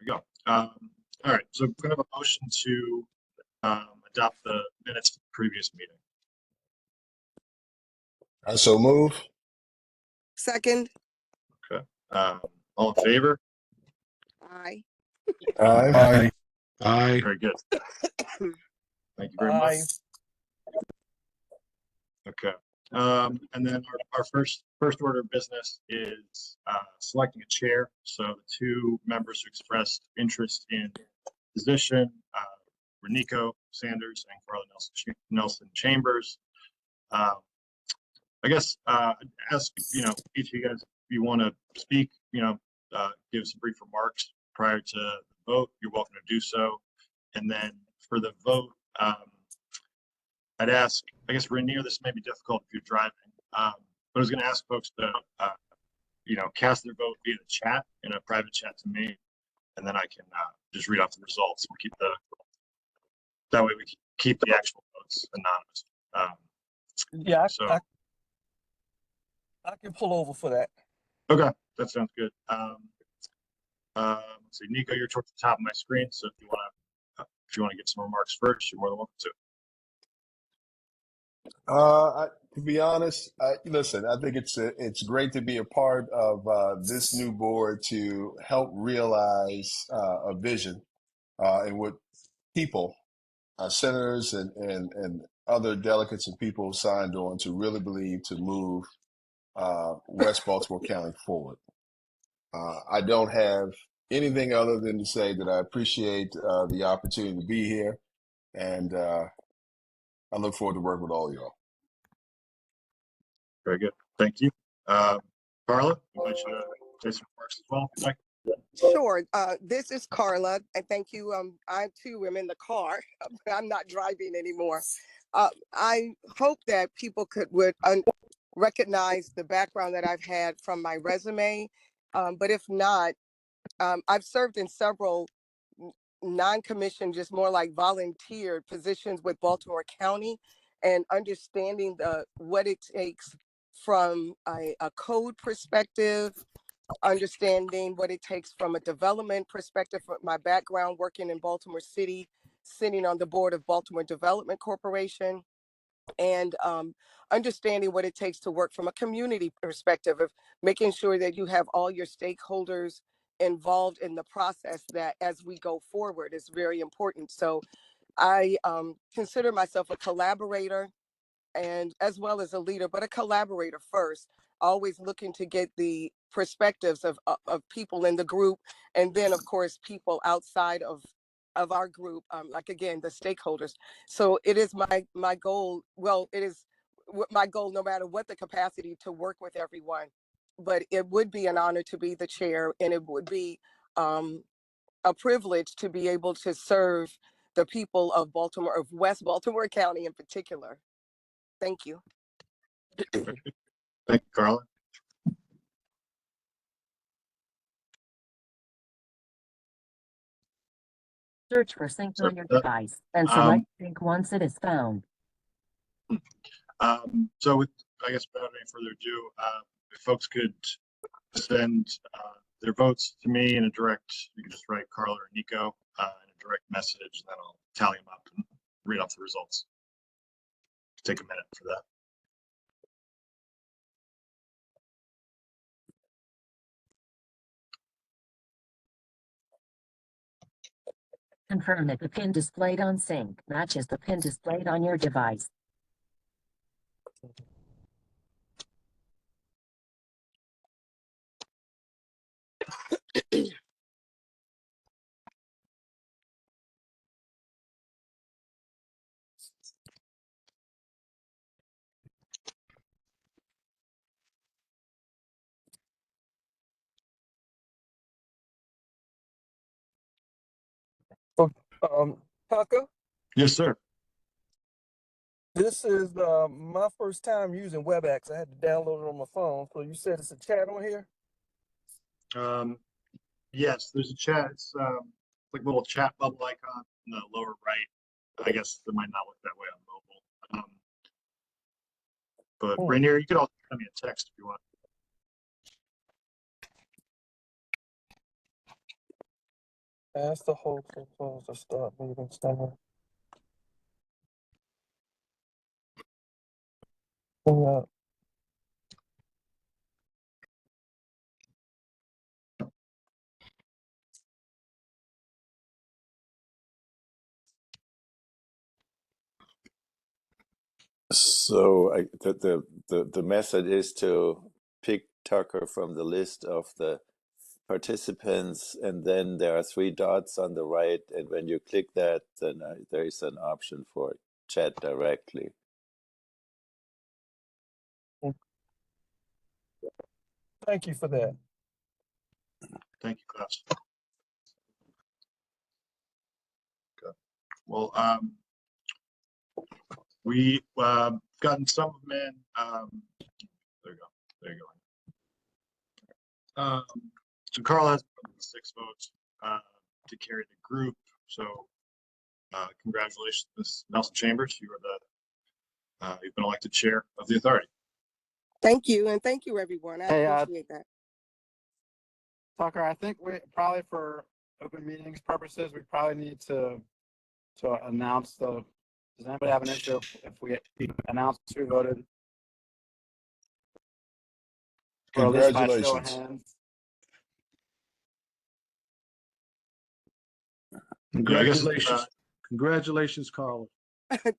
we go. All right, so we're going to have a motion to adopt the minutes of the previous meeting. I so move. Second. Okay. All in favor? Aye. Aye. Aye. Very good. Thank you very much. Okay. And then our first order of business is selecting a chair. So the two members who expressed interest in position, Renico Sanders and Carla Nelson Chambers. I guess ask each of you guys if you want to speak. Give some brief remarks prior to the vote. You're welcome to do so. And then for the vote, I'd ask, I guess, Rainier, this may be difficult if you're driving, but I was going to ask folks to, cast their vote via the chat in a private chat to me, and then I can just read off the results. We'll keep that way we can keep the actual votes anonymous. Yeah, so I can pull over for that. Okay, that sounds good. Let's see, Nico, you're towards the top of my screen, so if you want to give some remarks first, you're more than welcome to. To be honest, listen, I think it's great to be a part of this new board to help realize a vision and what people, senators and other delegates and people signed on to really believe to move West Baltimore County forward. I don't have anything other than to say that I appreciate the opportunity to be here, and I look forward to working with all of y'all. Very good. Thank you. Carla, you might say some remarks as well, if you'd like. Sure. This is Carla, and thank you. I too am in the car. I'm not driving anymore. I hope that people would recognize the background that I've had from my resume, but if not, I've served in several non-commissioned, just more like volunteer positions with Baltimore County, and understanding what it takes from a code perspective, understanding what it takes from a development perspective, from my background working in Baltimore City, sitting on the board of Baltimore Development Corporation, and understanding what it takes to work from a community perspective of making sure that you have all your stakeholders involved in the process, that as we go forward is very important. So I consider myself a collaborator, and as well as a leader, but a collaborator first, always looking to get the perspectives of people in the group, and then of course people outside of our group, like again the stakeholders. So it is my goal. Well, it is my goal, no matter what the capacity, to work with everyone. But it would be an honor to be the chair, and it would be a privilege to be able to serve the people of Baltimore, of West Baltimore County in particular. Thank you. Thank you, Carla. Search for sync on your device and select sync once it is found. So with, I guess without any further ado, if folks could send their votes to me in a direct, you can just write Carla or Nico in a direct message, and then I'll tally them up and read off the results. Take a minute for that. Confirm that the pin displayed on sync matches the pin displayed on your device. Tucker, Yes, sir. this is my first time using WebEx. I had to download it on my phone. So you said it's a chat on here? Yes, there's a chat. It's like a little chat bubble icon in the lower right. I guess it might not look that way on mobile. But Rainier, you could also send me a text if you want. Ask the whole close to start meeting somewhere. Yeah. So the method is to pick Tucker from the list of the participants, and then there are three dots on the right, and when you click that, then there is an option for chat directly. Thank you for that. Thank you, class. Okay. Well, we gotten some of them in. There you go. There you go. So Carl has 6 votes to carry the group. So congratulations, Ms. Nelson Chambers. You are you've been elected chair of the authority. Thank you, and thank you, everyone. I appreciate that. Tucker, I think we probably, for open meetings purposes, we probably need to announce the. Does anybody have an issue if we announce who voted? Or at least by show of Congratulations. hands. Congratulations. Congratulations, Carla.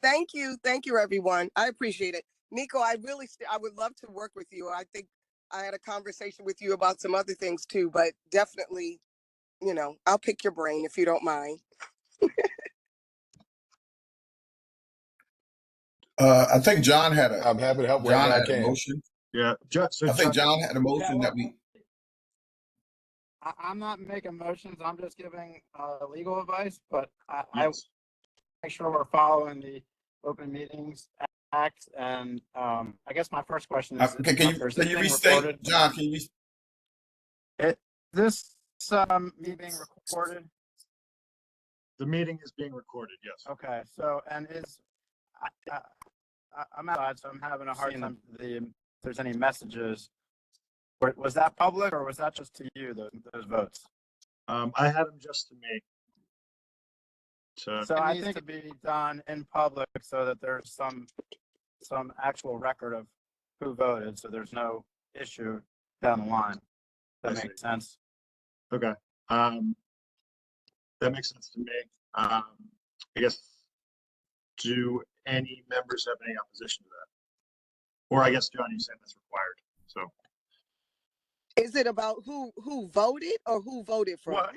Thank you, everyone. I appreciate it. Nico, I would love to work with you. I think I had a conversation with you about some other things too, but definitely, I'll pick your brain if you don't mind. I think John had I'm happy to help wherever I a can. motion. Yeah, so I think John had a motion well, that we. I'm not making motions. I'm just giving legal advice, but I yes. make sure we're following the Open Meetings Act. And I guess my first question is: Can you restate, recorded? John? Can you? This me being recorded? The meeting is being recorded. Yes. Okay. So, and I'm outside, so I'm having a hard time. If there's any messages. Was that public, or was that just to you, those votes? I had them just to me. So I think it'd be done in public so that there's some actual record of who voted, so there's no issue down the line. That makes sense. Okay. That makes sense to me. I guess, do any members have any opposition to that? Or I guess, John, you said that's required. So Is it about who voted or who voted for? Well,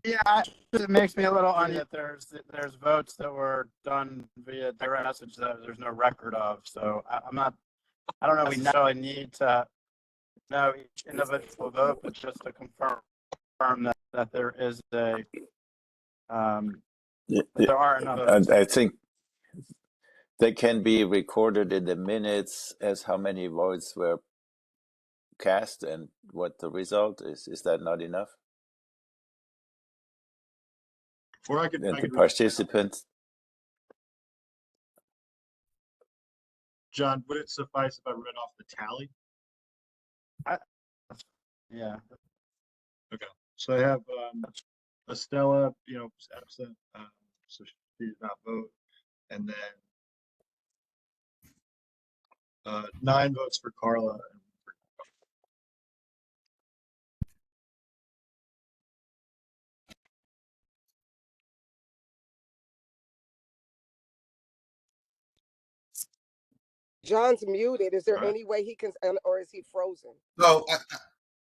yeah, it makes me a little uneasy that there's votes that were done via direct message that there's no record of. So I don't know. We necessarily need to know each individual vote, but just to confirm that there is a there are enough. I think they can be recorded in the minutes as how many votes were cast and what the result is. Is that not enough? or I could, And I the could participants. John, would it suffice if I read off the tally? Yeah. Okay. So I have Estella, absent, so she did not vote, and then 9 votes for Carla. John's muted. Is there any way he can, or is he frozen? So,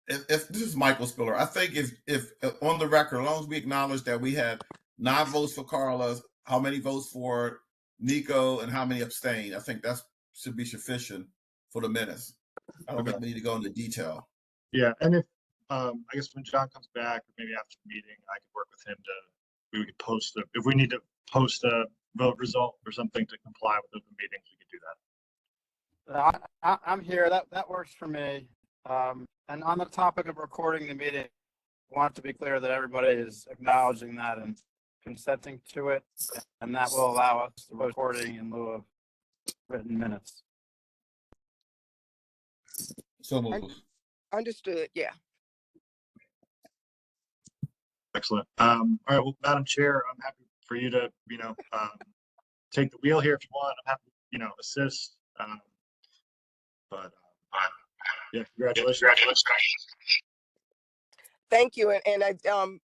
if this is Michael Spiller, I think if on the record, as long as we acknowledge that we had 9 votes for Carla, how many votes for Nico, and how many abstained, I think that should be sufficient for the minutes. I don't think we need to go into detail. Yeah, and if I guess when John comes back, or maybe after the meeting, I could work with him we could post if we need to post a vote result or something to comply with open meetings, we could do that. I'm here. That works for me. And on the topic of recording the meeting, I want to be clear that everybody is acknowledging that and consenting to it, and that will allow us the recording in lieu of written minutes. So moved. Understood. Yeah. Excellent. All right, well, Madam Chair, I'm happy for you to, take the wheel here if you want. I'm happy, assist. But yeah, congratulations. Thank you, and I'm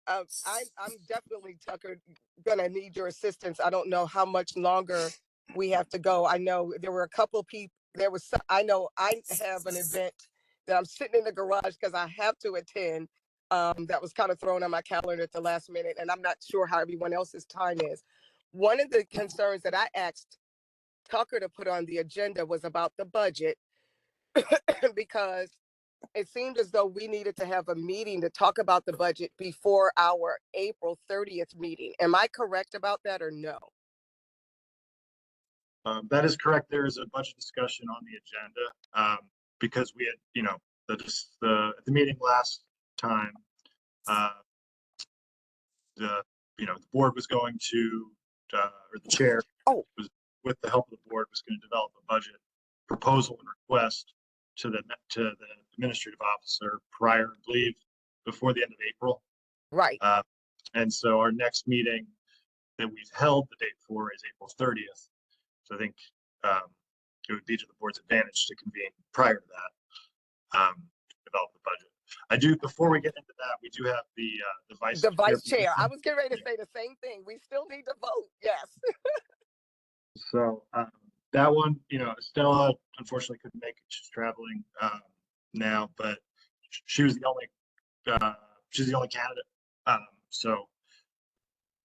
definitely, Tucker, gonna need your assistance. I don't know how much longer we have to go. I know there were a couple people. I know I have an event that I'm sitting in the garage because I have to attend. That was kind of thrown on my calendar at the last minute, and I'm not sure how everyone else's time is. One of the concerns that I asked Tucker to put on the agenda was about the budget because it seemed as though we needed to have a meeting to talk about the budget before our April 30th meeting. Am I correct about that or no? That is correct. There is a budget discussion on the agenda because we had, at the meeting last time, the board was going to, or the chair was, with the help of the board, was going to develop a budget proposal and request to the administrative officer prior, I believe, before the end of April. Right. And so our next meeting that we've held the date for is April 30th. So I think it would be to the board's advantage to convene prior to that, develop the budget. I do, before we get into that, we do have the vice chair. I was getting ready to say the same thing. We still need to vote. Yes. So that one, Stella unfortunately couldn't make it. She's traveling now, but she was the only candidate.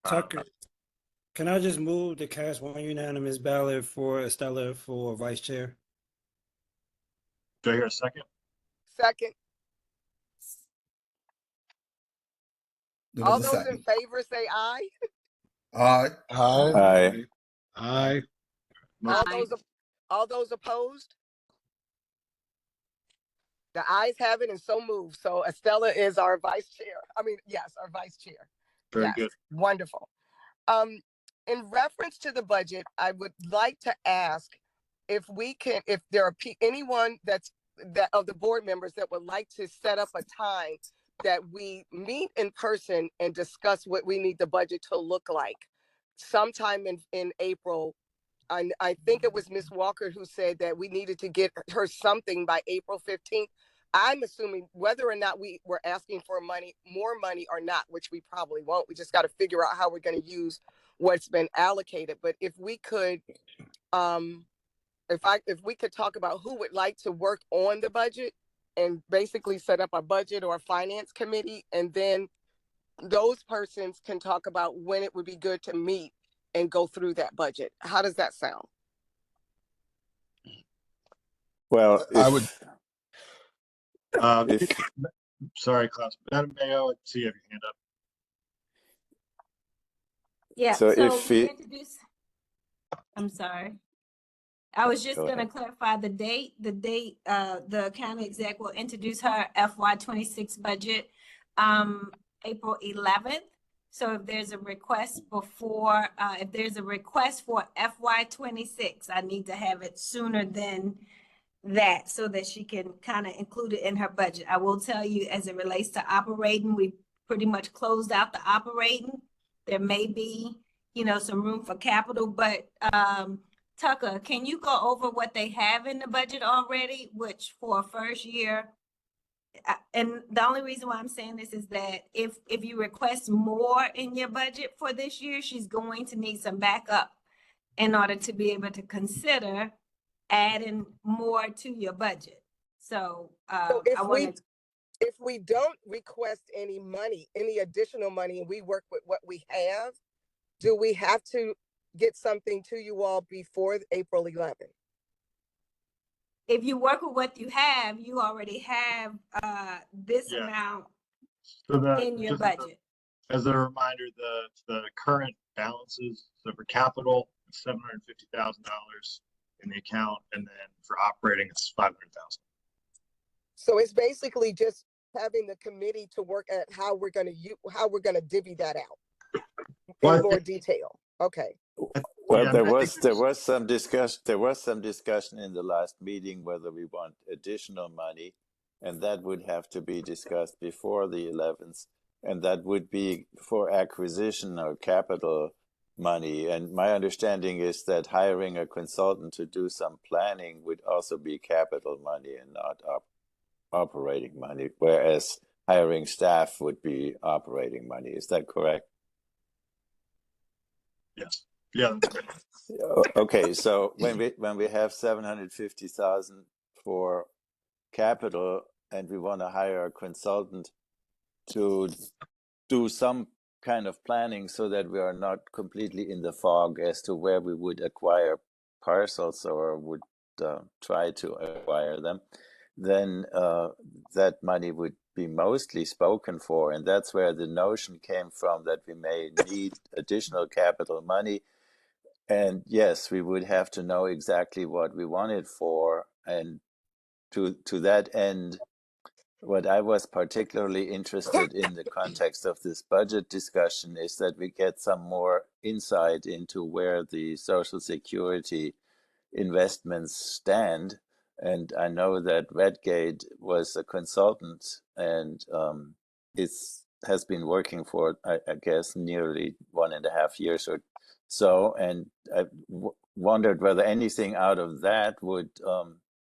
Tucker, can I just move to cast one unanimous ballot for Estella for vice chair? Do I hear a second? Second. All those in favor say aye. Aye. Aye. Aye. All those opposed? The ayes have it and so moved. So Estella is our vice chair. Yes, our vice chair. Very good. Wonderful. In reference to the budget, I would like to ask if there are anyone that of the board members that would like to set up a time that we meet in person and discuss what we need the budget to look like sometime in April. I think it was Ms. Walker who said that we needed to get her something by April 15th. I'm assuming whether or not we were asking for more money or not, which we probably won't. We just got to figure out how we're going to use what's been allocated. But if we could, if we could talk about who would like to work on the budget and basically set up a budget or a finance committee, and then those persons can talk about when it would be good to meet and go through that budget. How does that sound? Well, I would. Sorry, Klaus. Madam Mayo, I see you have your hand up. Yeah. So if we introduce, I'm sorry. I was just going to clarify the date. The county exec will introduce her FY26 budget April 11th. So if there's a request for FY26, I need to have it sooner than that so that she can kind of include it in her budget. I will tell you, as it relates to operating, we pretty much closed out the operating. There may be, some room for capital, but Tucker, can you go over what they have in the budget already, which for a first year? And the only reason why I'm saying this is that if you request more in your budget for this year, she's going to need some backup in order to be able to consider adding more to your budget. So if we don't request any additional money, and we work with what we have, do we have to get something to you all before April 11th? If you work with what you have, you already have this amount in your budget. As a reminder, the current balances, so for capital, it's $750,000 in the account, and then for operating, it's $500,000. So it's basically just having the committee to work at how we're going to divvy that out in more detail. Okay. Well, there was some discussion in the last meeting whether we want additional money, and that would have to be discussed before the 11th. and that would be for acquisition or capital money. And my understanding is that hiring a consultant to do some planning would also be capital money and not operating money, whereas hiring staff would be operating money. Is that correct? Yes. Yeah, that's right. Okay, so when we have 750,000 for capital and we want to hire a consultant to do some kind of planning so that we are not completely in the fog as to where we would acquire parcels or would try to acquire them, then that money would be mostly spoken for. And that's where the notion came from that we may need additional capital money. And yes, we would have to know exactly what we want it for. And to that end, what I was particularly interested in the context of this budget discussion is that we get some more insight into where the Social Security investments stand. And I know that Redgate was a consultant and has been working for, I guess, nearly 1.5 years or so. And I wondered whether anything out of that would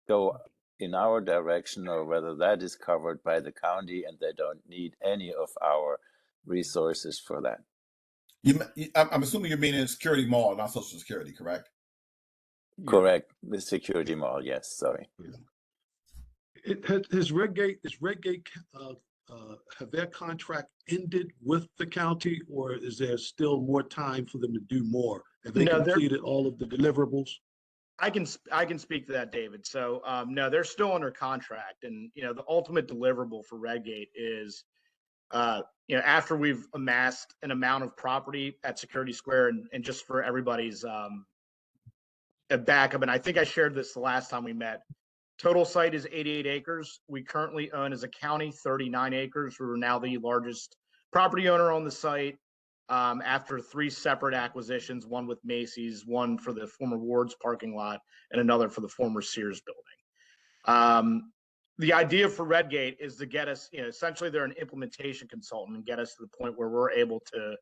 go in our direction or whether that is covered by the county and they don't need any of our resources for that. I'm assuming you're meaning Security Mall, not Social Security, correct? Correct. The Security Mall, yes, sorry. Is Redgate have their contract ended with the county, or is there still more time for them to do more? Have they completed all of the deliverables? I can speak to that, David. So no, they're still under contract, and the ultimate deliverable for Redgate is after we've amassed an amount of property at Security Square, and just for everybody's backup, and I think I shared this the last time we met. Total site is 88 acres. We currently own as a county 39 acres. We're now the largest property owner on the site after 3 separate acquisitions, one with Macy's, one for the former Ward's parking lot, and another for the former Sears building. The idea for Redgate is to get us, essentially they're an implementation consultant and get us to the point where we're able to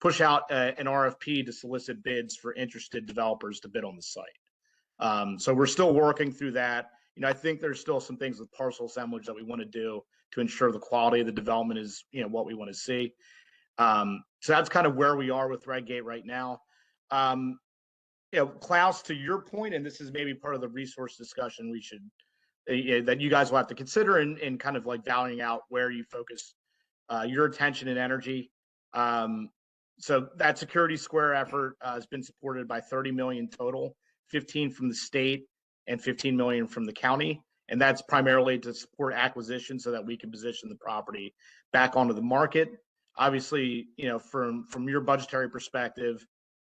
push out an RFP to solicit bids for interested developers to bid on the site. So we're still working through that. I think there's still some things with parcel assemblage that we want to do to ensure the quality of the development is, what we want to see. So that's kind of where we are with Redgate right now. Klaus, to your point, and this is maybe part of the resource discussion we should, that you guys will have to consider in kind of like valuing out where you focus your attention and energy. So that Security Square effort has been supported by 30 million total, 15 from the state and 15 million from the county. And that's primarily to support acquisition so that we can position the property back onto the market. Obviously, from your budgetary perspective,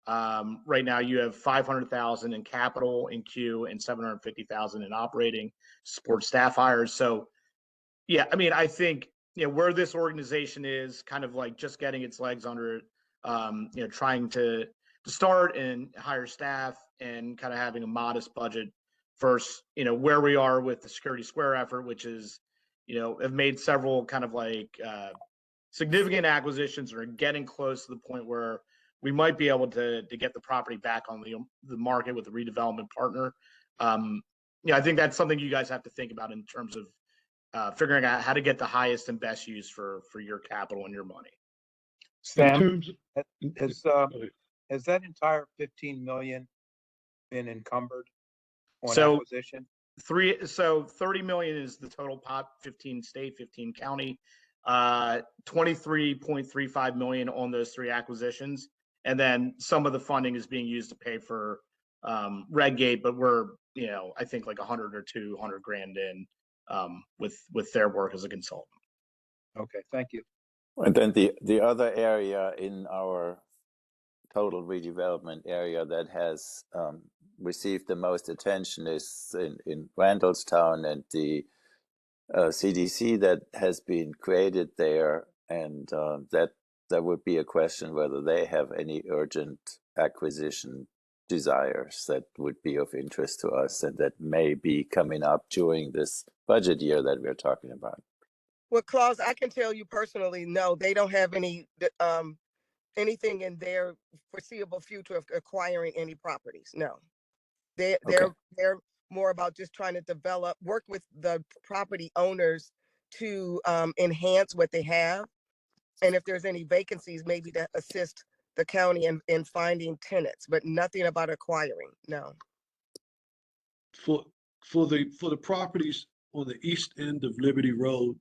right now you have 500,000 in capital in queue and 750,000 in operating support staff hires. So yeah, I mean, I think, where this organization is kind of like just getting its legs under it, trying to start and hire staff and kind of having a modest budget versus, where we are with the Security Square effort, which is, have made several kind of like significant acquisitions or getting close to the point where we might be able to get the property back on the market with a redevelopment partner. I think that's something you guys have to think about in terms of figuring out how to get the highest and best use for your capital and your money. Sam, has that entire 15 million been encumbered on acquisition? 30 million is the total pot, 15 state, 15 county, 23.35 million on those 3 acquisitions. And then some of the funding is being used to pay for Redgate, but we're, I think like 100 or 200 grand in with their work as a consultant. Okay, thank you. And then the other area in our total redevelopment area that has received the most attention is in Randallstown and the CDC that has been created there, and that would be a question whether they have any urgent acquisition desires that would be of interest to us and that may be coming up during this budget year that we're talking about. Well, Claus, I can tell you personally, no, they don't have anything in their foreseeable future of acquiring any properties. No, Okay. they're more about just trying to work with the property owners to enhance what they have, and if there's any vacancies, maybe to assist the county in finding tenants, but nothing about acquiring. No. For the properties on the east end of Liberty Road,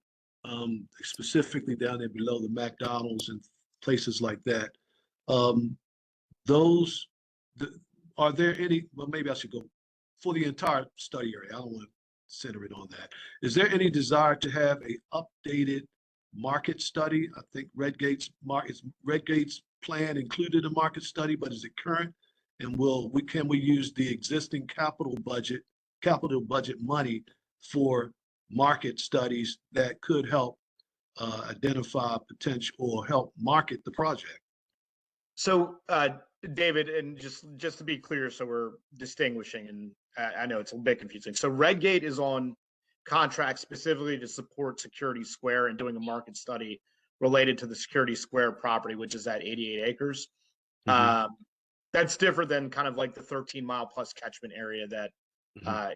specifically down there below the McDonald's and places like that, those, are there any, well, maybe I should go for the entire study area. I don't want to center it on that. Is there any desire to have a updated market study? I think Redgate's plan included a market study, but is it current? And can we use the existing capital budget money for market studies that could help identify potential or help market the project? So, David, and just to be clear, so we're distinguishing, and I know it's a bit confusing. So Redgate is on contract specifically to support Security Square and doing a market study related to the Security Square property, which is at 88 acres. That's different than kind of like the 13-mile plus catchment area that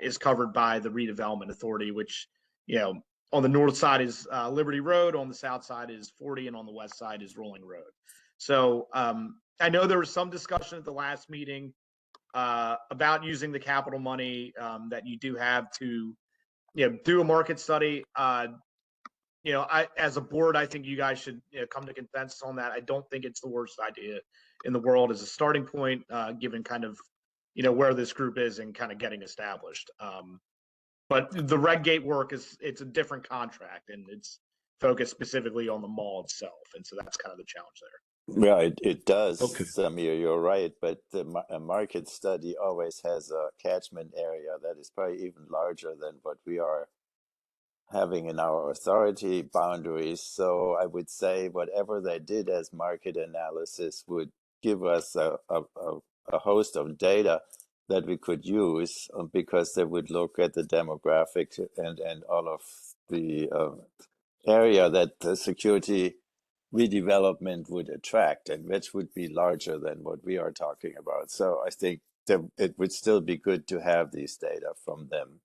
is covered by the Redevelopment Authority, which, on the north side is Liberty Road, on the south side is 40, and on the west side is Rolling Road. So I know there was some discussion at the last meeting about using the capital money that you do have to, do a market study. As a board, I think you guys should come to consensus on that. I don't think it's the worst idea in the world as a starting point, given kind of, where this group is and kind of getting established. But the Redgate work it's a different contract, and it's focused specifically on the mall itself. And so that's kind of the challenge there. Yeah, it does, Okay. Samir, you're right. But a market study always has a catchment area that is probably even larger than what we are having in our authority boundaries. So I would say whatever they did as market analysis would give us a host of data that we could use, because they would look at the demographics and all of the area that the security redevelopment would attract, and which would be larger than what we are talking about. So I think that it would still be good to have these data from them.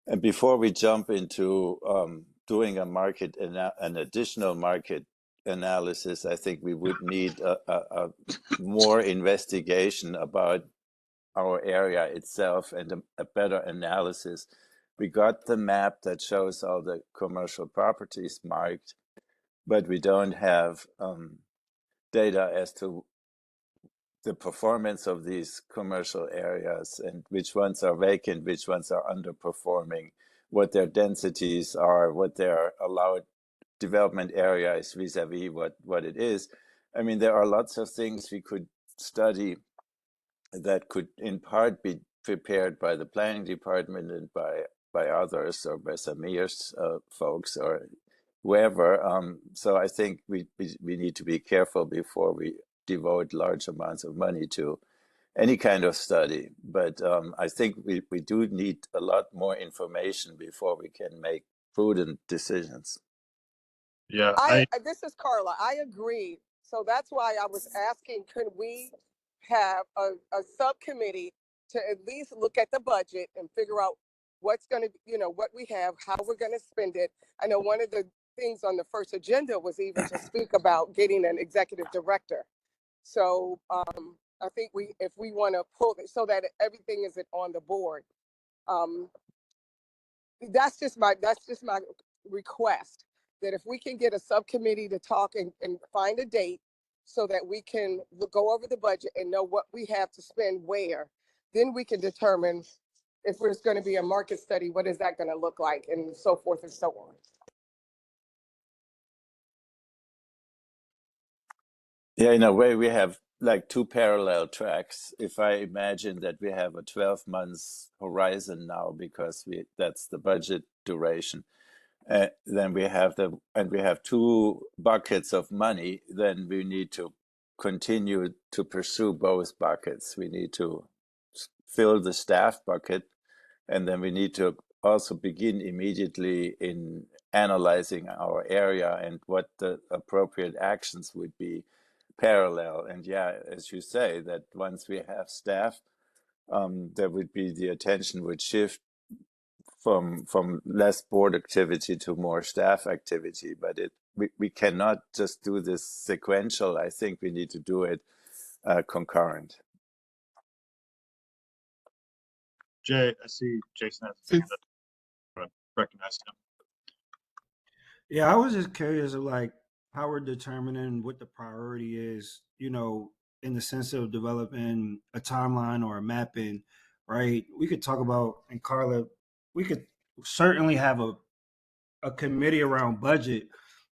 And before we jump into doing an additional market analysis, I think we would need a more investigation about our area itself and a better analysis. We got the map that shows all the commercial properties marked, but we don't have data as to the performance of these commercial areas and which ones are vacant, which ones are underperforming, what their densities are, what their allowed development area is vis-a-vis what it is. I mean, there are lots of things we could study that could in part be prepared by the planning department and by others, or by Samir's folks or whoever. So I think we need to be careful before we devote large amounts of money to any kind of study. But I think we do need a lot more information before we can make prudent decisions. Yeah, This is Carla. I agree. So that's why I was asking, could we have a subcommittee to at least look at the budget and figure out what's going to, what we have, how we're going to spend it. I know one of the things on the first agenda was even to speak about getting an executive director. So I think if we want to pull it so that everything is on the board, that's just my request, that if we can get a subcommittee to talk and find a date so that we can go over the budget and know what we have to spend where, then we can determine if there's going to be a market study, what is that going to look like, and so forth and so on. Yeah, in a way, we have like two parallel tracks. If I imagine that we have a 12 months horizon now, because that's the budget duration, then we have two buckets of money, then we need to continue to pursue both buckets. We need to fill the staff bucket, and then we need to also begin immediately in analyzing our area and what the appropriate actions would be parallel. And yeah, as you say, that once we have staff, there would be the attention would shift from less board activity to more staff activity. But we cannot just do this sequential. I think we need to do it concurrent. Jay, I see Jason has his hand up. I'm gonna recognize him. Yeah, I was just curious of like how we're determining what the priority is, in the sense of developing a timeline or a mapping, right? We could talk about, and Carla, we could certainly have a committee around budget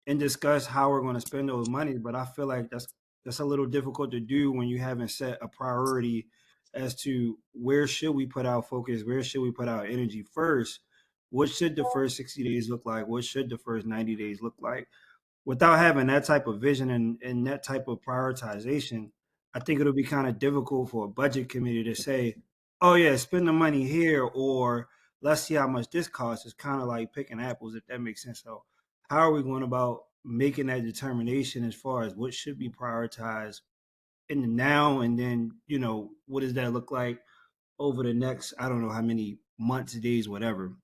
and discuss how we're going to spend those money, but I feel like that's a little difficult to do when you haven't set a priority as to where should we put our focus, where should we put our energy first, what should the first 60 days look like, what should the first 90 days look like. Without having that type of vision and that type of prioritization, I think it'll be kind of difficult for a budget committee to say, oh yeah, spend the money here, or let's see how much this costs. It's kind of like picking apples, if that makes sense. So how are we going about making that determination as far as what should be prioritized in the now, and then what does that look like over the next, I don't know how many months, days, whatever.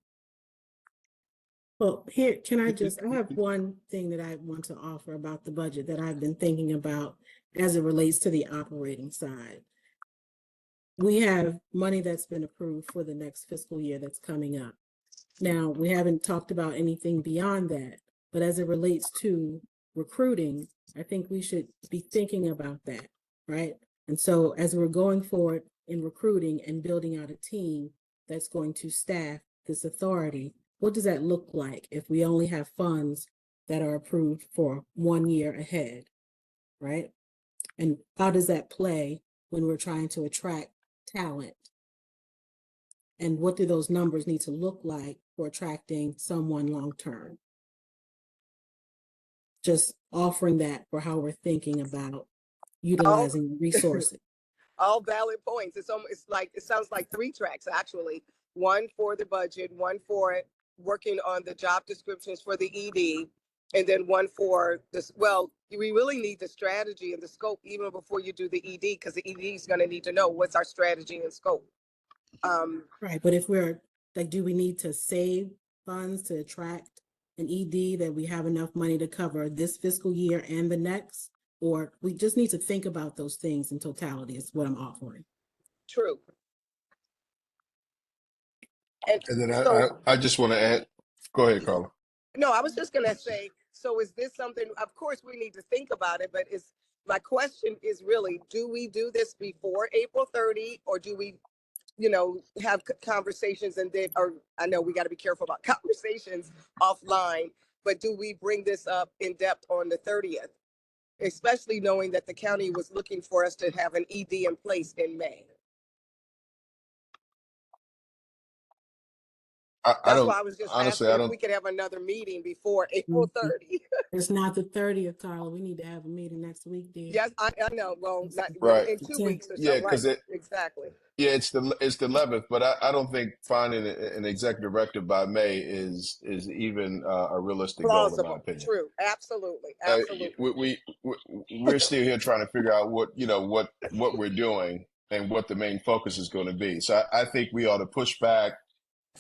Well, here, I have one thing that I want to offer about the budget that I've been thinking about as it relates to the operating side. We have money that's been approved for the next fiscal year that's coming up. Now, we haven't talked about anything beyond that, but as it relates to recruiting, I think we should be thinking about that, right? And so as we're going forward in recruiting and building out a team that's going to staff this authority, what does that look like if we only have funds that are approved for 1 year ahead, right? And how does that play when we're trying to attract talent? And what do those numbers need to look like for attracting someone long-term? Just offering that for how we're thinking about utilizing resources. All valid points. It sounds like 3 tracks actually. One for the budget, one for working on the job descriptions for the ED, and then one for this. Well, we really need the strategy and the scope even before you do the ED, because the ED is going to need to know what's our strategy and scope. Right, but if we're like, do we need to save funds to attract an ED that we have enough money to cover this fiscal year and the next? Or we just need to think about those things in totality is what I'm offering. True. And then I just want to add, go ahead, Carla. No, I was just going to say, so is this something, of course we need to think about it, but my question is really, do we do this before April 30, or do we, have conversations and then, or I know we got to be careful about conversations offline, but do we bring this up in depth on the 30th? Especially knowing that the county was looking for us to have an ED in place in May. That's why I was just honestly, asking if we could have another meeting before April 30. It's not the 30th, Carla. We need to have a meeting next week, dear. Yes, I know. Well, not right. in 2 weeks or yeah, something. because exactly. Yeah, it's the 11th, but I don't think finding an executive director by May is even a realistic goal, in my opinion. True, absolutely. We're still here trying to figure out what we're doing and what the main focus is going to be. So I think we ought to push back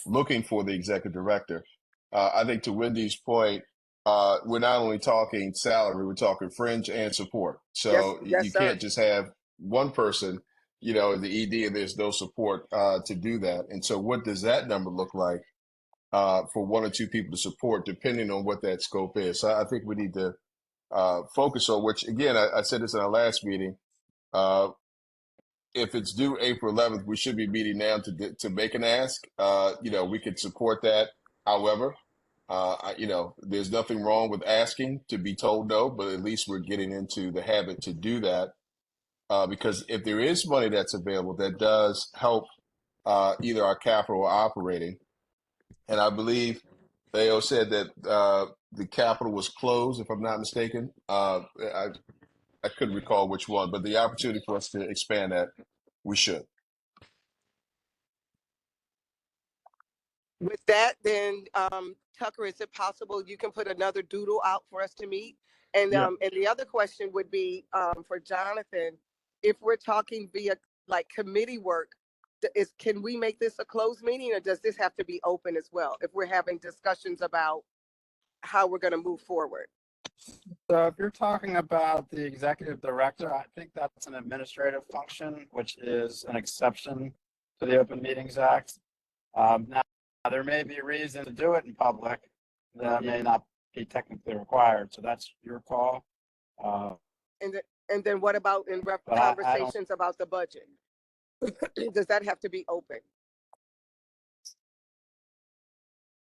looking for the executive director. I think to Wendy's point, we're not only talking salary, we're talking fringe and support. So you can't just have one person, the ED, and there's no support to do that. And so what does that number look like for 1 or 2 people to support, depending on what that scope is? So I think we need to focus on, which again, I said this in our last meeting, if it's due April 11th, we should be meeting now to make an ask. We could support that. However, there's nothing wrong with asking to be told no, but at least we're getting into the habit to do that. Because if there is money that's available, that does help either our capital or operating. And I believe Theo said that the capital was closed, if I'm not mistaken. I couldn't recall which one, but the opportunity for us to expand that, we should. With that, then, Tucker, is it possible you can put another doodle out for us to meet? And, Yeah. and the other question would be, for Jonathan, if we're talking via like committee work, can we make this a closed meeting, or does this have to be open as well? If we're having discussions about how we're gonna move forward? So if you're talking about the executive director, I think that's an administrative function, which is an exception to the Open Meetings Act. Now, there may be a reason to do it in public that may not be technically required, so that's your call. And then what about in But I don't- conversations about the budget? Does that have to be open?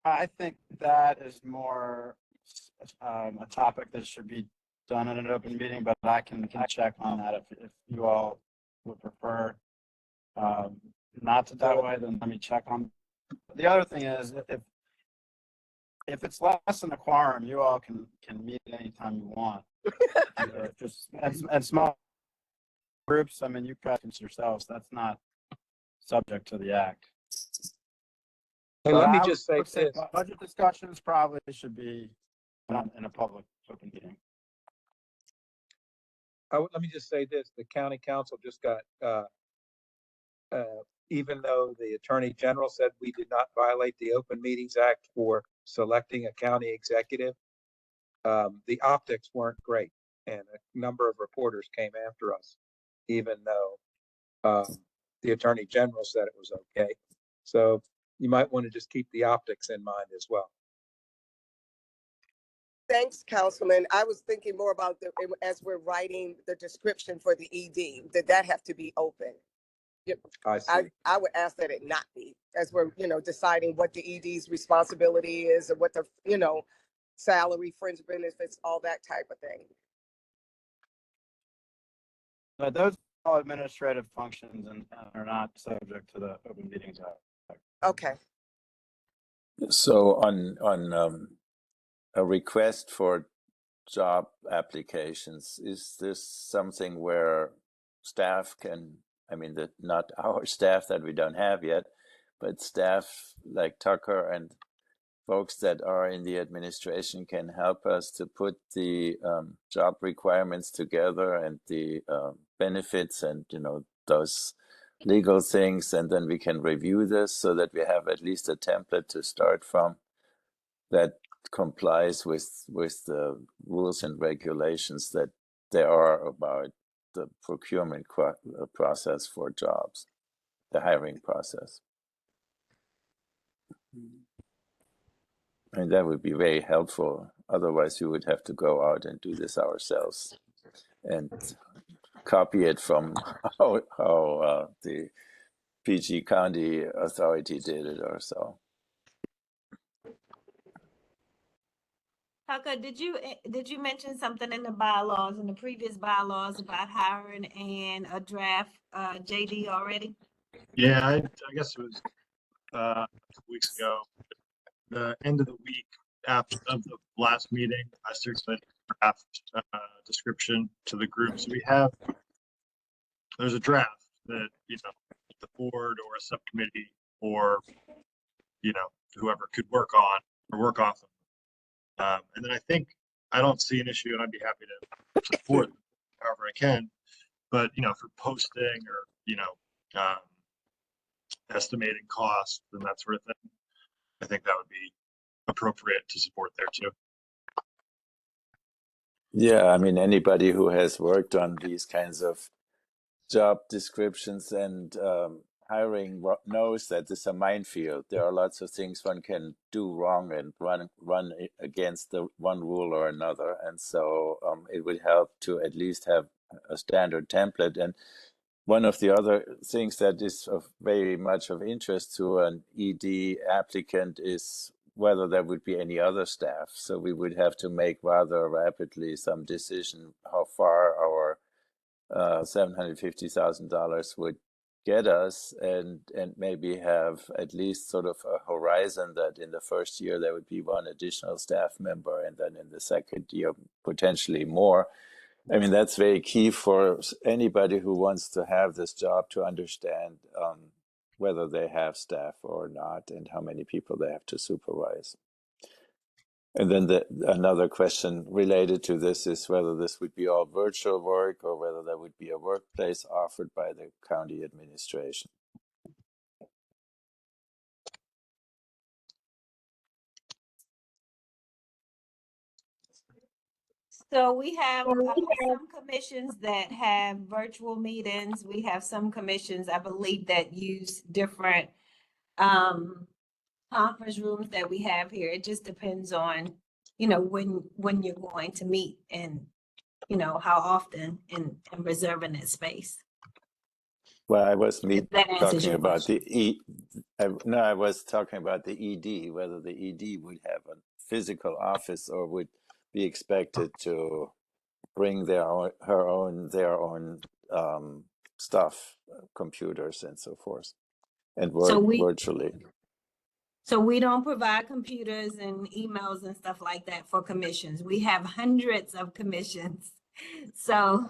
I think that is more a topic that should be done in an open meeting, but I can check on that if you all would prefer not to that way, then let me check on. The other thing is if it's less than a quorum, you all can meet anytime you want. Just and small groups, I mean, you practice yourselves. That's not subject to the act. Hey, But let me I just say would this. budget discussions probably should be done in a public open meeting. Let me just say this. The county council just got, even though the attorney general said we did not violate the Open Meetings Act for selecting a county executive, the optics weren't great. And a number of reporters came after us, even though the attorney general said it was okay. So you might want to just keep the optics in mind as well. Thanks, Councilman. I was thinking more about as we're writing the description for the ED, did that have to be open? I see. I would ask that it not be, as we're, deciding what the ED's responsibility is and what the, salary, fringe benefits, all that type of thing. But those are all administrative functions and are not subject to the Open Meetings Act. Okay. So on a request for job applications, is this something where staff can, I mean, not our staff that we don't have yet, but staff like Tucker and folks that are in the administration can help us to put the job requirements together and the benefits and, those legal things, and then we can review this so that we have at least a template to start from that complies with the rules and regulations that there are about the procurement process for jobs, the hiring process. And that would be very helpful. Otherwise, we would have to go out and do this ourselves and copy it from how the PG County Authority did it or so. Tucker, did you mention something in the bylaws, in the previous bylaws about hiring and a draft JD already? Yeah, I guess it was 2 weeks ago, the end of the week after of the last meeting, I circulated a draft description to the group. So there's a draft that, the board or a subcommittee or, whoever could work on or work off of. And then I don't see an issue, and I'd be happy to support however I can. But for posting or estimating costs and that sort of thing, I think that would be appropriate to support there too. Yeah, I mean, anybody who has worked on these kinds of job descriptions and hiring knows that it's a minefield. There are lots of things one can do wrong and run against the one rule or another. And so it would help to at least have a standard template. And one of the other things that is of very much of interest to an ED applicant is whether there would be any other staff. So we would have to make rather rapidly some decision how far our $750,000 would get us, and maybe have at least sort of a horizon that in the first year there would be one additional staff member, and then in the second year potentially more. I mean, that's very key for anybody who wants to have this job to understand whether they have staff or not, and how many people they have to supervise. And then another question related to this is whether this would be all virtual work or whether there would be a workplace offered by the county administration. So we have some commissions that have virtual meetings. We have some commissions, I believe, that use different conference rooms that we have here. It just depends on, when you're going to meet and, how often and reserving that space. Well, I was If that answers talking your about question. I was talking about the ED, whether the ED would have a physical office or would be expected to bring their own stuff, computers and so forth, and So work virtually. So we don't provide computers and emails and stuff like that for commissions. We have hundreds of commissions. So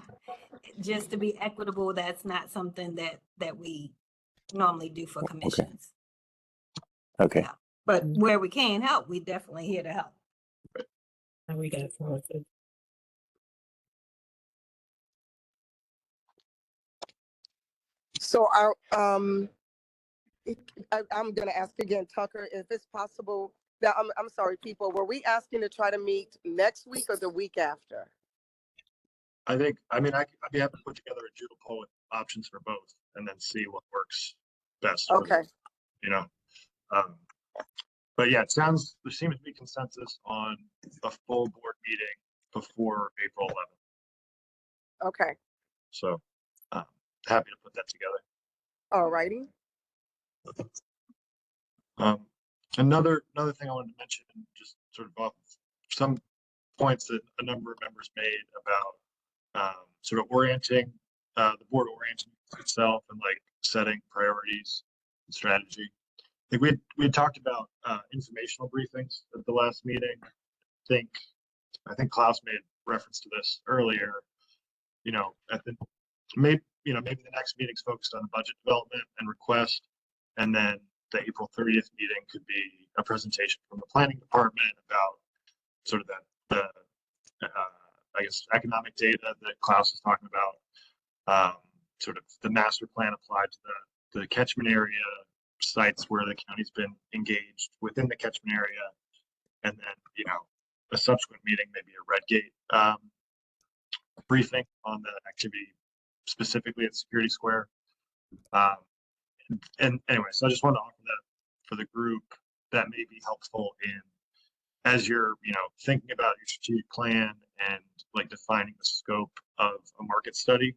just to be equitable, that's not something that we normally do for commissions. Okay. Yeah. But where we can help, we definitely here to help. And we got four. So I'm going to ask again, Tucker, if it's possible. Now, I'm sorry, people. Were we asking to try to meet next week or the week after? I'd be happy to put together a doodle poll with options for both, and then see what works best. Okay. But yeah, there seems to be consensus on a full board meeting before April 11th. Okay. So happy to put that together. All righty. Another thing I wanted to mention, just sort of off some points that a number of members made about sort of orienting the board orienting itself and like setting priorities and strategy. I think we had talked about informational briefings at the last meeting. I think Klaus made reference to this earlier. Maybe the next meeting's focused on budget development and request, and then the April 30th meeting could be a presentation from the planning department about sort of the I guess economic data that Klaus is talking about, sort of the master plan applied to the catchment area, sites where the county's been engaged within the catchment area, and then a subsequent meeting, maybe a Redgate briefing on the activity specifically at Security Square. And anyway, so I just wanted to offer that for the group. That may be helpful as you're thinking about your strategic plan and like defining the scope of a market study.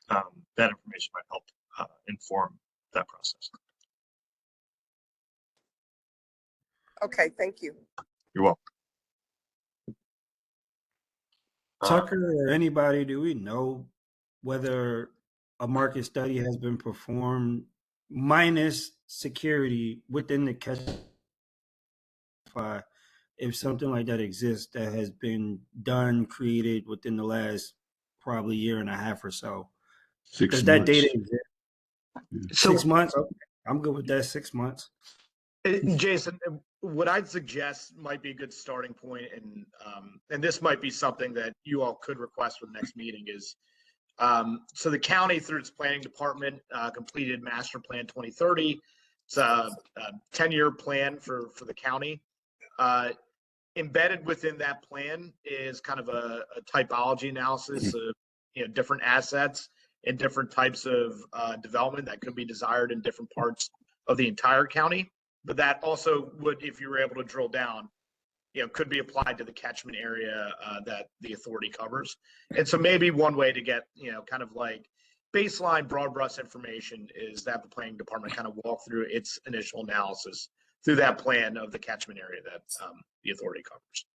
That information might help inform that process. Okay, thank you. You're welcome. Tucker or anybody, do we know whether a market study has been performed minus security within the catch? If something like that exists that has been done, created within the last probably year and a half or so. 6 Does months. that data exist? 6 months? Okay. I'm good with that. 6 months. Jason, what I'd suggest might be a good starting point, and this might be something that you all could request for the next meeting is, so the county through its planning department completed Master Plan 2030. It's a 10-year plan for the county. Embedded within that plan is kind of a typology analysis of different assets and different types of development that could be desired in different parts of the entire county. But that also would, if you were able to drill down, could be applied to the catchment area that the authority covers. And so maybe one way to get, kind of like baseline broad brush information is that the planning department kind of walk through its initial analysis through that plan of the catchment area that the authority covers.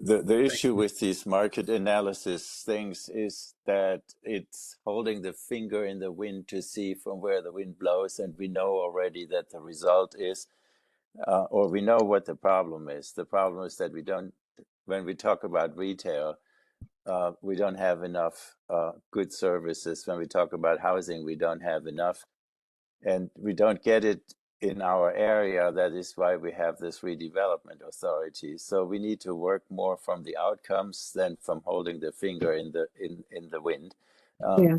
The issue with these market analysis things is that it's holding the finger in the wind to see from where the wind blows, and we know already that the result is, or we know what the problem is. The problem is that when we talk about retail, we don't have enough good services. When we talk about housing, we don't have enough and we don't get it in our area. That is why we have this redevelopment authority. So we need to work more from the outcomes than from holding the finger in the wind. Yeah.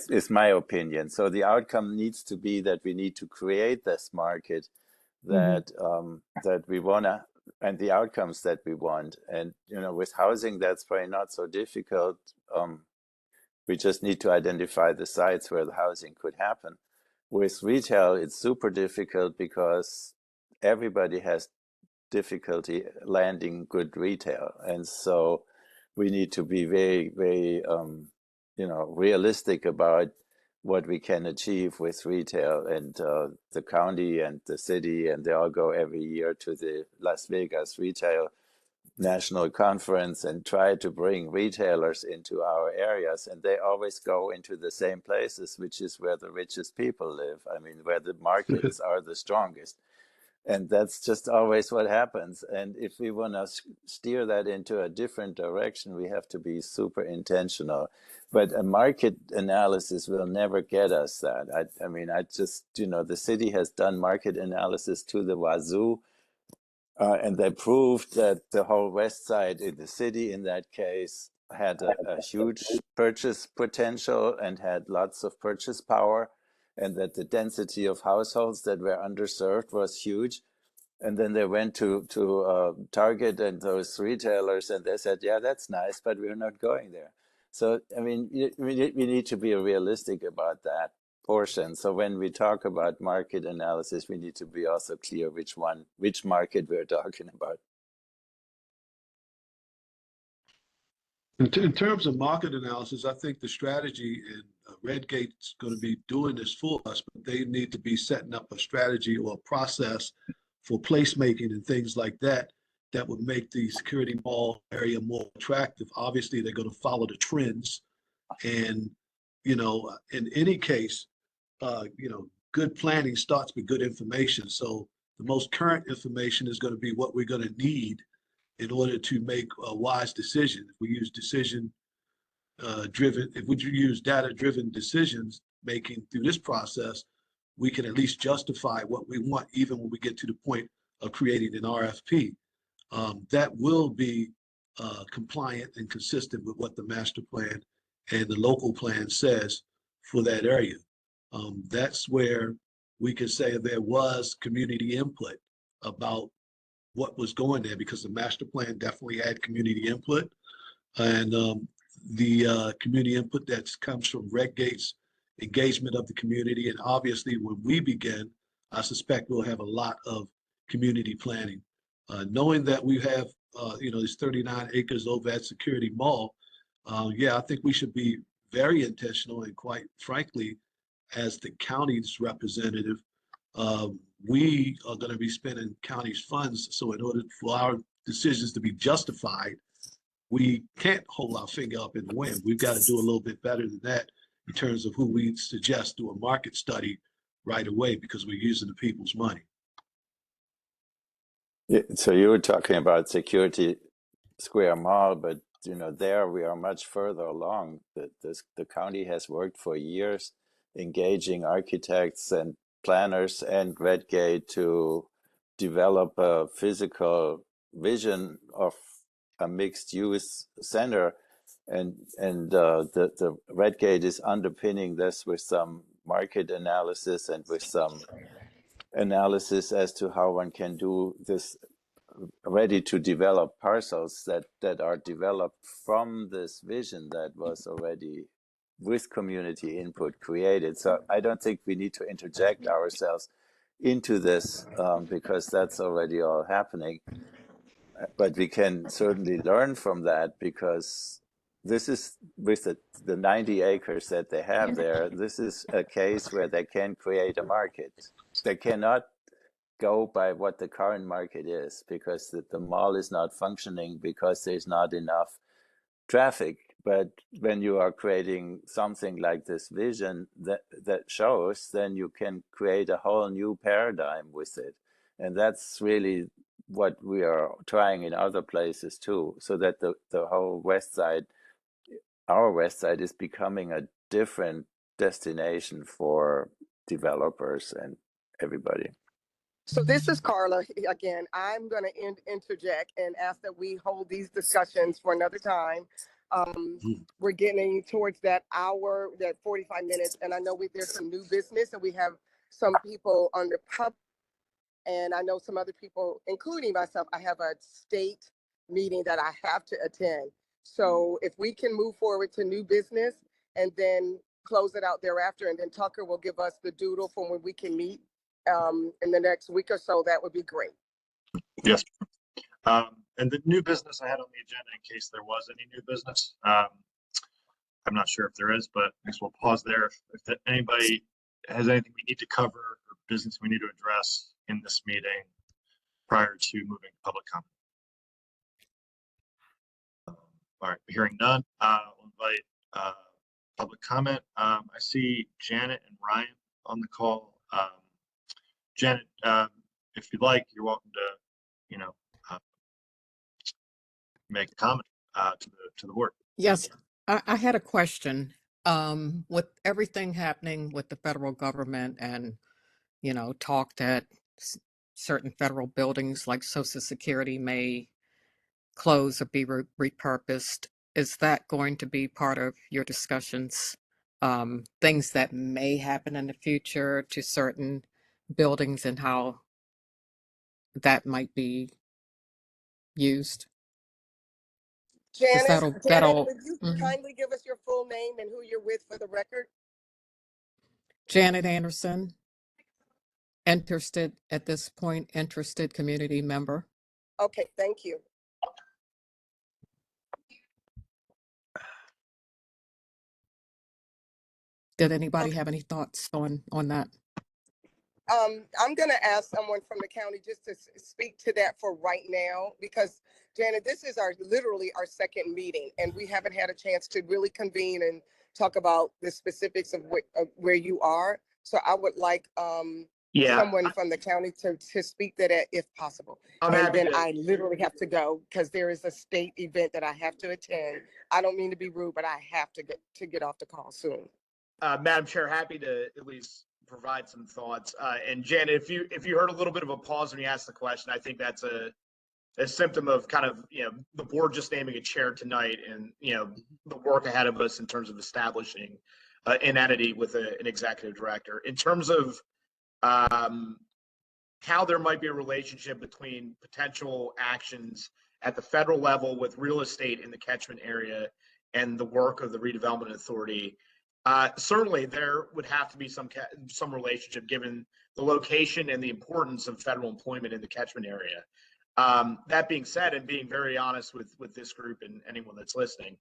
Is my opinion. So the outcome needs to be that we need to create this market that that we wanna, and the outcomes that we want. And with housing, that's probably not so difficult. We just need to identify the sites where the housing could happen. With retail, it's super difficult because everybody has difficulty landing good retail, and so we need to be very, very, realistic about what we can achieve with retail. And the county and the city, and they all go every year to the Las Vegas Retail National Conference and try to bring retailers into our areas, and they always go into the same places, which is where the richest people live. I mean, where the markets are the strongest. And that's just always what happens. And if we want to steer that into a different direction, we have to be super intentional. But a market analysis will never get us that. I mean, the city has done market analysis to the wazoo. And they proved that the whole west side in the city, in that case, had a huge purchase potential and had lots of purchase power, and that the density of households that were underserved was huge. And then they went to Target and those retailers, and they said, "Yeah, that's nice, but we're not going there." So, I mean, we need to be realistic about that portion. So when we talk about market analysis, we need to be also clear which market we're talking about. In terms of market analysis, I think the strategy, and Redgate's going to be doing this for us, but they need to be setting up a strategy or a process for placemaking and things like that that would make the security mall area more attractive. Obviously, they're going to follow the trends. And, in any case, good planning starts with good information. So the most current information is going to be what we're going to need in order to make a wise decision. If we use if we use data-driven decisions making through this process, we can at least justify what we want, even when we get to the point of creating an RFP. That will be compliant and consistent with what the master plan and the local plan says for that area. That's where we could say there was community input about what was going there, because the master plan definitely had community input. And the community input that comes from Redgate's engagement of the community. And obviously, when we begin, I suspect we'll have a lot of community planning. Knowing that we have, these 39 acres over at Security Mall, I think we should be very intentional, and quite frankly, as the county's representative, we are going to be spending county's funds. So in order for our decisions to be justified, we can't hold our finger up in the wind. We've got to do a little bit better than that in terms of who we suggest do a market study right away, because we're using the people's money. Yeah, so you were talking about Security Square Mall, but there we are much further along. The county has worked for years engaging architects and planners and Redgate to develop a physical vision of a mixed-use center, and the Redgate is underpinning this with some market analysis and with some analysis as to how one can do this ready to develop parcels that are developed from this vision that was already with community input created. So I don't think we need to interject ourselves into this because that's already all happening. But we can certainly learn from that, because this is, with the 90 acres that they have there, this is a case where they can create a market. They cannot go by what the current market is, because the mall is not functioning because there's not enough traffic. But when you are creating something like this vision that shows, then you can create a whole new paradigm with it. And that's really what we are trying in other places too, so that the whole west side, our west side, is becoming a different destination for developers and everybody. So this is Carla again. I'm going to interject and ask that we hold these discussions for another time. We're getting towards that hour, that 45 minutes, and I know there's some new business, and we have some people on the pub, and I know some other people, including myself. I have a state meeting that I have to attend. So if we can move forward to new business and then close it out thereafter, and then Tucker will give us the doodle for when we can meet in the next week or so, that would be great. Yes. And the new business I had on the agenda, in case there was any new business, I'm not sure if there is, but I guess we'll pause there. If anybody has anything we need to cover or business we need to address in this meeting prior to moving to public comment. All right, hearing none, we'll invite public comment. I see Janet and Ryan on the call. Janet, if you'd like, you're welcome to, make a comment to the board. Yes, I had a question. With everything happening with the federal government and, talk that certain federal buildings like Social Security may close or be repurposed, is that going to be part of your discussions? Things that may happen in the future to certain buildings and how that might be used? Janet, That'll would you kindly give us your full name and who you're with for the record? Janet Anderson, interested community member. Okay, thank you. Did anybody have any thoughts on that? I'm going to ask someone from the county just to speak to that for right now, because Janet, this is literally our second meeting, and we haven't had a chance to really convene and talk about the specifics of where you are. So I would like someone from the county to speak to that if possible. And then I literally have to go because there is a state event that I have to attend. I don't mean to be rude, but I have to get off the call soon. Madam Chair, happy to at least provide some thoughts. And Janet, if you heard a little bit of a pause when you asked the question, I think that's a symptom of kind of, the board just naming a chair tonight and, the work ahead of us in terms of establishing an entity with an executive director. In terms of how there might be a relationship between potential actions at the federal level with real estate in the catchment area and the work of the Redevelopment Authority, certainly there would have to be some relationship given the location and the importance of federal employment in the catchment area. That being said, and being very honest with this group and anyone that's listening,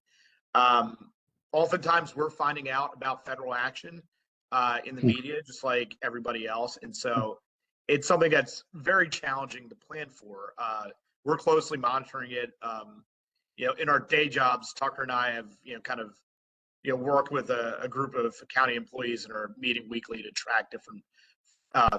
oftentimes we're finding out about federal action in the media, just like everybody else. And so it's something that's very challenging to plan for. We're closely monitoring it. In our day jobs, Tucker and I have, worked with a group of county employees and are meeting weekly to track different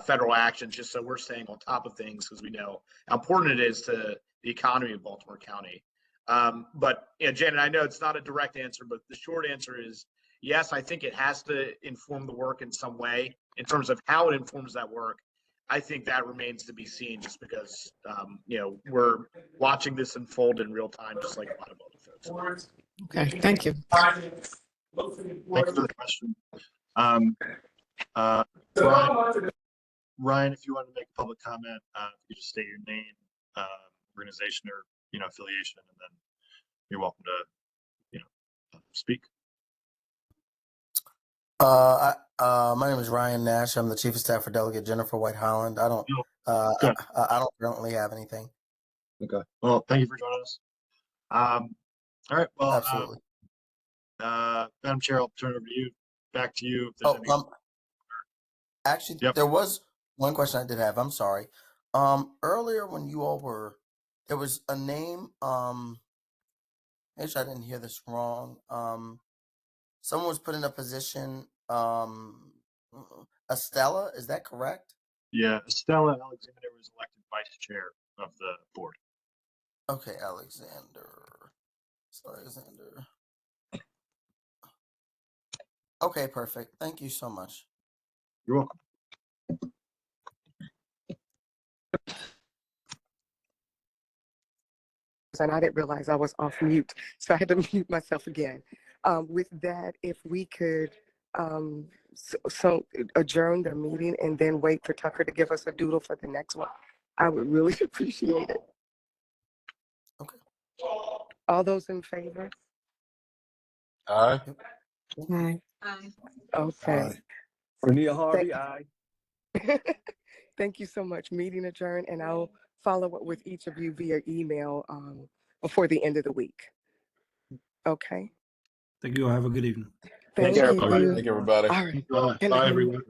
federal actions, just so we're staying on top of things because we know how important it is to the economy of Baltimore County. But Janet, I know it's not a direct answer, but the short answer is yes, I think it has to inform the work in some way. In terms of how it informs that work, I think that remains to be seen just because, we're watching this unfold in real time, just like a lot of other folks. Okay, thank you. Thank you for the question. Ryan, if you want to make a public comment, if you just state your name, organization, or affiliation, and then you're welcome to speak. My name is Ryan Nash. I'm the Chief of Staff for Delegate Jennifer White Holland. I don't currently have anything. Okay. Well, thank you for joining us. All right. Well, absolutely. Madam Chair, I'll turn it over to you. Back to you. If there's any... Actually, there was one question I did have. I'm sorry. Earlier when you all there was a name. Make sure I didn't hear this wrong. Someone was put in a position. Estella, is that correct? Yeah, Estella Alexander was elected vice chair of the board. Okay, Alexander. Okay, perfect. Thank you so much. You're welcome. And I didn't realize I was off mute, so I had to mute myself again. With that, if we could so adjourn the meeting and then wait for Tucker to give us a doodle for the next one, I would really appreciate it. Okay. All those in favor? Aye. Aye. Okay. Neil Harvey, Thank- aye. Thank you so much. Meeting adjourned, and I'll follow up with each of you via email before the end of the week. Okay. Thank you. Have a good evening. Thank care, you. everybody. Thank you, everybody. All right. Bye, Good night. everyone.